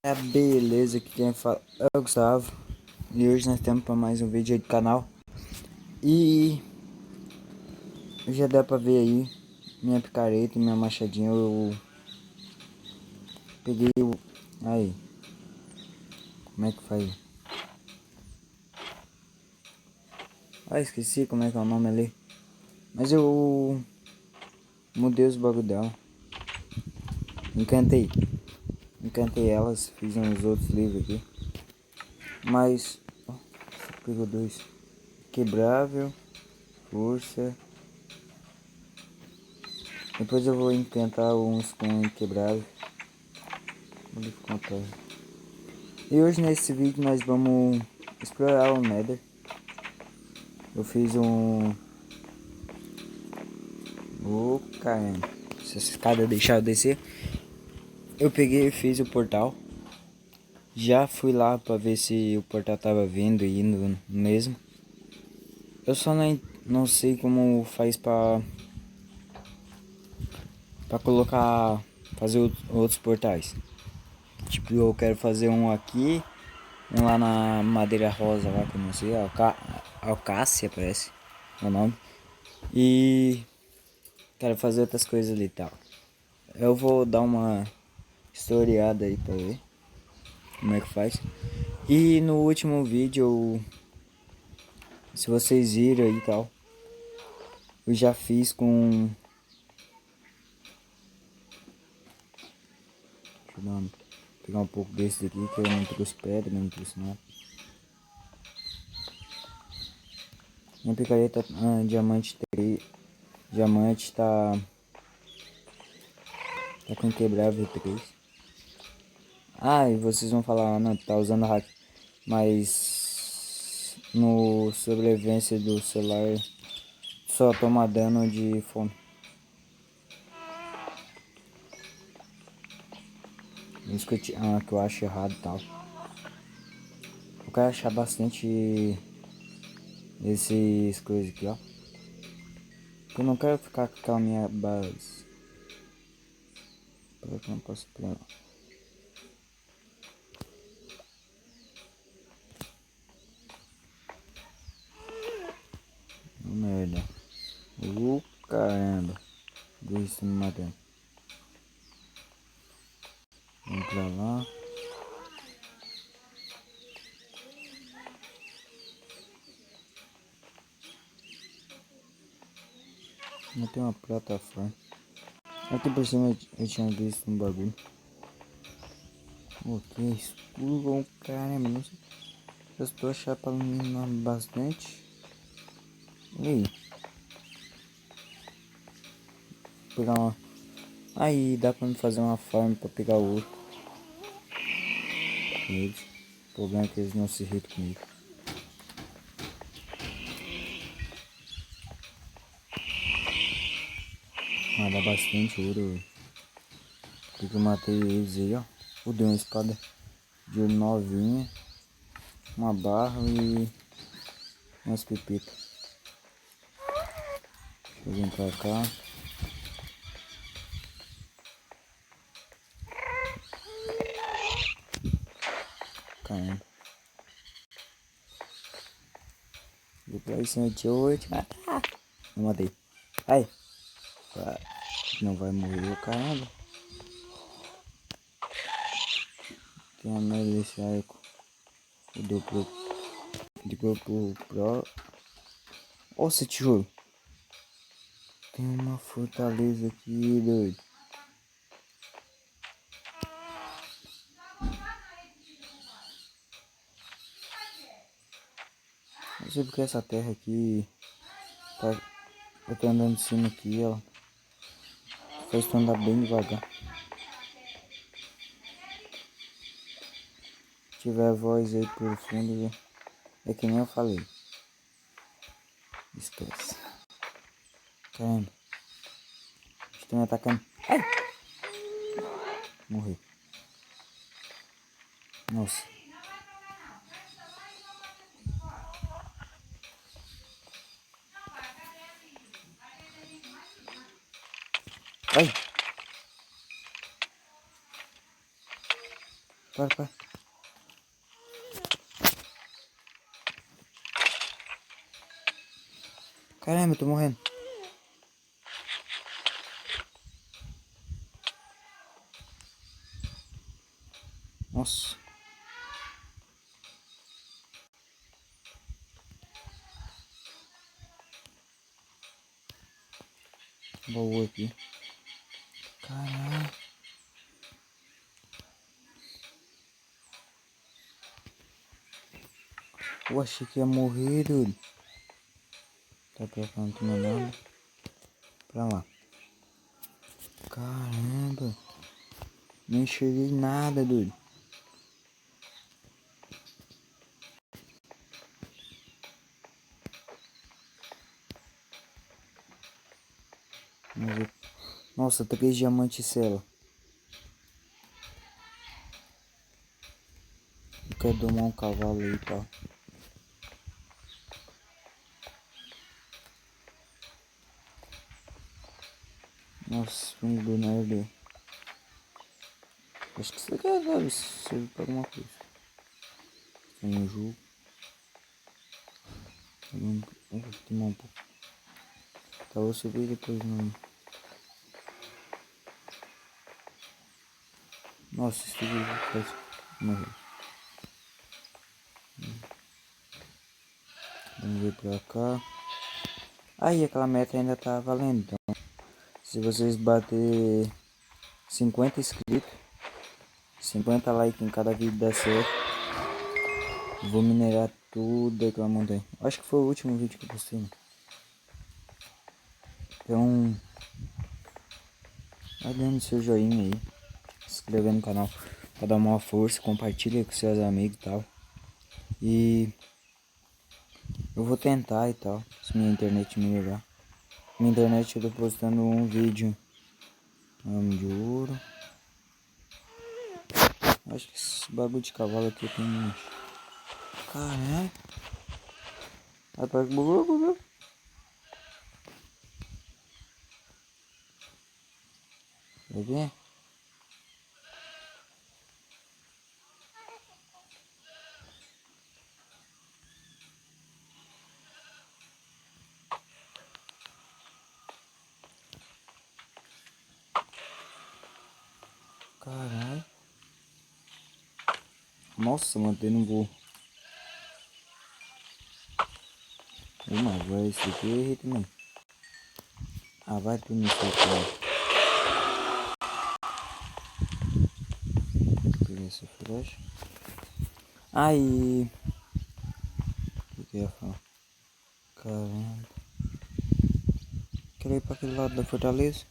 Beleza, aqui quem fala é o Gustavo. E hoje nós estamos para mais um vídeo aí do canal. E já dá pra ver aí minha picareta e minha machadinha. Eu peguei o. Aí, como é que faz? Ah, esqueci como é que é o nome ali. Mas eu mudei os bagulho dela. Encantei. Encantei elas, fiz uns outros livros aqui. Mas. Ó, pegou dois. Quebrável, força. Depois eu vou encantar uns com quebrável. Vou contar. E hoje nesse vídeo nós vamos explorar o Nether. Eu fiz um... caramba. Se essa escada deixar eu descer. Eu peguei e fiz o portal. Já fui lá pra ver se o portal tava vindo e indo mesmo. Eu só não sei como faz pra colocar... Fazer outros portais. Tipo, eu quero fazer um aqui. Um lá na Madeira Rosa lá, que eu não sei. Alcácia parece o nome. E... quero fazer outras coisas ali e tal. Eu vou dar uma historiada aí pra ver como é que faz. E no último vídeo, se vocês viram aí e tal, eu já fiz com... Deixa eu pegar um pouco desse daqui, que eu não trouxe pedra, não trouxe nada. Minha picareta diamante 3. Diamante tá com inquebrável 3. Ah, e vocês vão falar, não, tá usando hack. Mas no sobrevivência do celular só toma dano de fome. Isso que eu acho errado e tal. Eu quero achar bastante esses coisas aqui, ó. Eu não quero ficar com aquela minha base. Para que eu não posso pegar. Merda. Caramba. Deixa me matando. Vamos pra lá. Não tem uma plataforma. Aqui por cima eu tinha visto um bagulho. Ok, escuro, caramba. Eu estou achando pra iluminar bastante. E aí? Pegar uma. Aí dá pra me fazer uma farm pra pegar o outro. Eles. O problema é que eles não se irritam comigo. Ah, dá bastante ouro. Porque eu matei eles aí, ó. Eu dei uma espada de ouro novinha. Uma barra e umas pepitas. Deixa eu vir pra cá. Caramba. Vou pra 108. Não matei. Ai. Não vai morrer, caramba. Tem a merda desse arco. O duplo. De grupo pro. Nossa, tijolo. Tem uma fortaleza aqui, doido. Não sei porque essa terra aqui. Eu tô andando de cima aqui, ó. Faz tu andar bem devagar. Se tiver voz aí por fundo, é que nem eu falei. Esquece. Caramba. Estão me atacando. Ai! Morri. Nossa. Ai! para. Caramba, eu tô morrendo. Nossa. Baú aqui. Caralho. Eu achei que ia morrer, dude. Tá pra cá, não tem mais nada. Pra lá. Caramba. Não enxerguei nada, dude. Nossa, 3 diamantes cela. Eu quero domar um cavalo aí, tá? Nossa, fungo do nerd. Acho que isso aqui deve servir pra alguma coisa. Tem um jogo. Vou tomar um pouco. Tá, vou subir depois não. Nossa, esse vídeo faz morrer. Vamos ver pra cá. Aí, aquela meta ainda tá valendo. Então, se vocês bater 50 inscritos, 50 likes em cada vídeo da série, vou minerar tudo aquela montanha. Acho que foi o último vídeo que eu postei, né? Então, vai dando seu joinha aí, se inscrever no canal pra dar uma força, compartilha com seus amigos e tal. E eu vou tentar e tal, se minha internet melhorar. Minha internet eu tô postando um vídeo de ouro. Acho que esse bagulho de cavalo aqui tem uns... Caralho. Rapaz, bugou. Vai ver? Caralho. Nossa, mantendo um voo. Mas vai esse aqui eu errei também. Ah, vai tudo no seu cara. Peguei essa flecha. Aí. O que eu ia falar? Caramba. Quero ir pra aquele lado da fortaleza.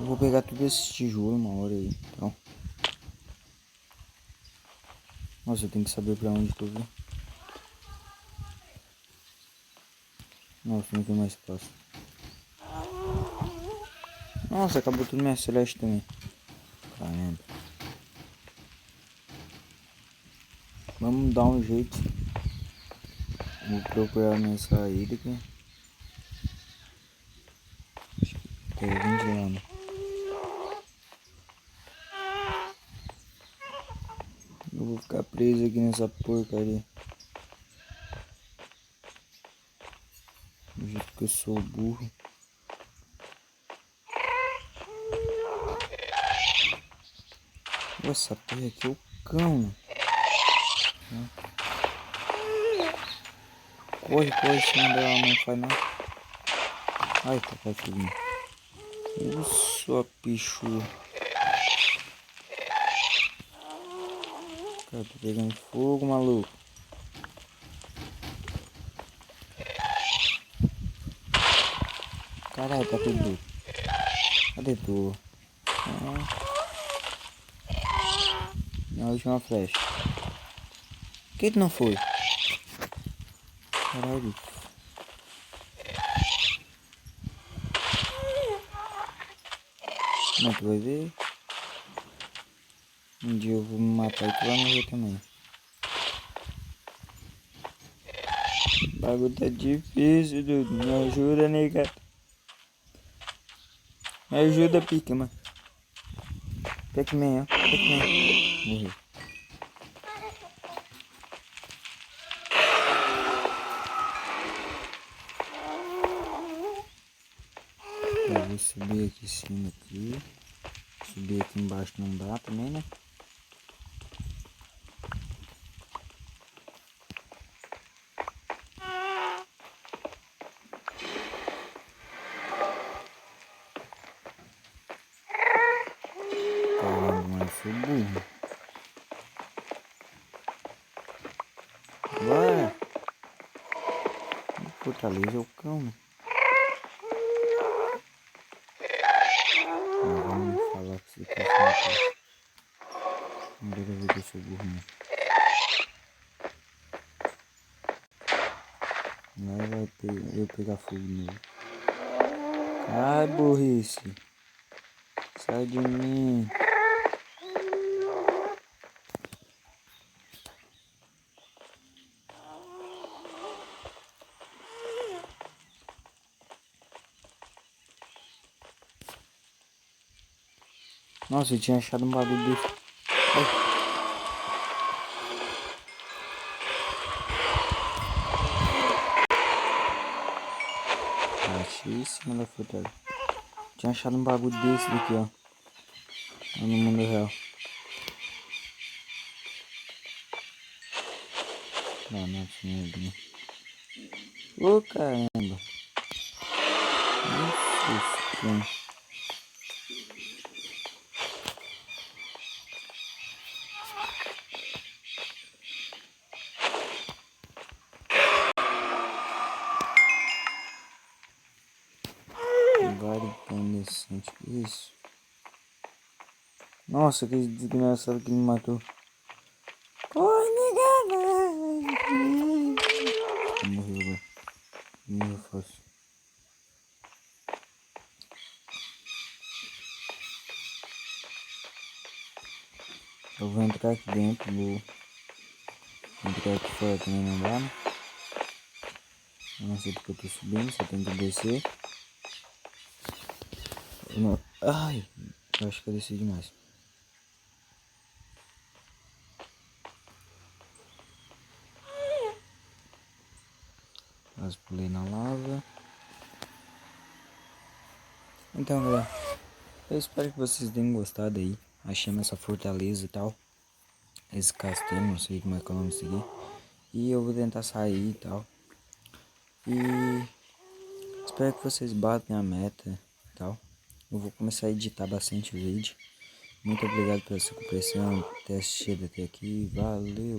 Eu vou pegar tudo esse tijolo uma hora aí. Então. Nossa, eu tenho que saber pra onde tô vindo. Nossa, não tem mais espaço. Nossa, acabou tudo minha celeste também. Caramba. Vamos dar um jeito. Vou procurar a minha saída aqui. Acho que tem 20 anos. Eu vou ficar preso aqui nessa porcaria. Do jeito que eu sou burro. Essa torre aqui é o cão. Corre, senão ela não faz nada. Ai, tá cachorrinho. Sua pichu. Cara, tô pegando fogo, maluco. Caralho, tá tudo louco. Cadê tu? Minha última flecha. Por que não foi? Caralho. Não, tu vai ver. Um dia eu vou me matar e tu vai morrer também. O bagulho tá difícil, dude. Me ajuda, nega. Me ajuda, pica, mano. Pac-Man, ó. Pac-Man. Morri. Eu vou subir aqui em cima aqui. Subir aqui embaixo não dá também, né? Caramba, mas foi burro. Bora! Fortaleza é o cão, né? Não vamos falar que você tá sem. Não deve ver que eu sou burro, não. Lá vai eu pegar fogo nele. Ai, burrice. Sai de mim. Nossa, eu tinha achado um bagulho desse. Ai. Achei em cima da fruta. Tinha achado um bagulho desse daqui, ó. No mundo real. Não, não, não. Ô, caramba. Nossa, vários incandescente. Isso. Nossa, que desgraçado que me matou. Corre, negada. Morreu agora. Morreu fácil. Eu vou entrar aqui dentro. Vou entrar aqui fora também não dá, né? Eu não sei porque eu tô subindo. Só tem que descer. Não. Ai, eu acho que eu desci demais. Mas pulei na lava. Então, galera, eu espero que vocês tenham gostado aí. Achando essa fortaleza e tal. Esse castelo, não sei como é que é o nome disso aqui. E eu vou tentar sair e tal. E espero que vocês batem a meta e tal. Eu vou começar a editar bastante vídeo. Muito obrigado pela sua compreensão, ter assistido até aqui. Valeu!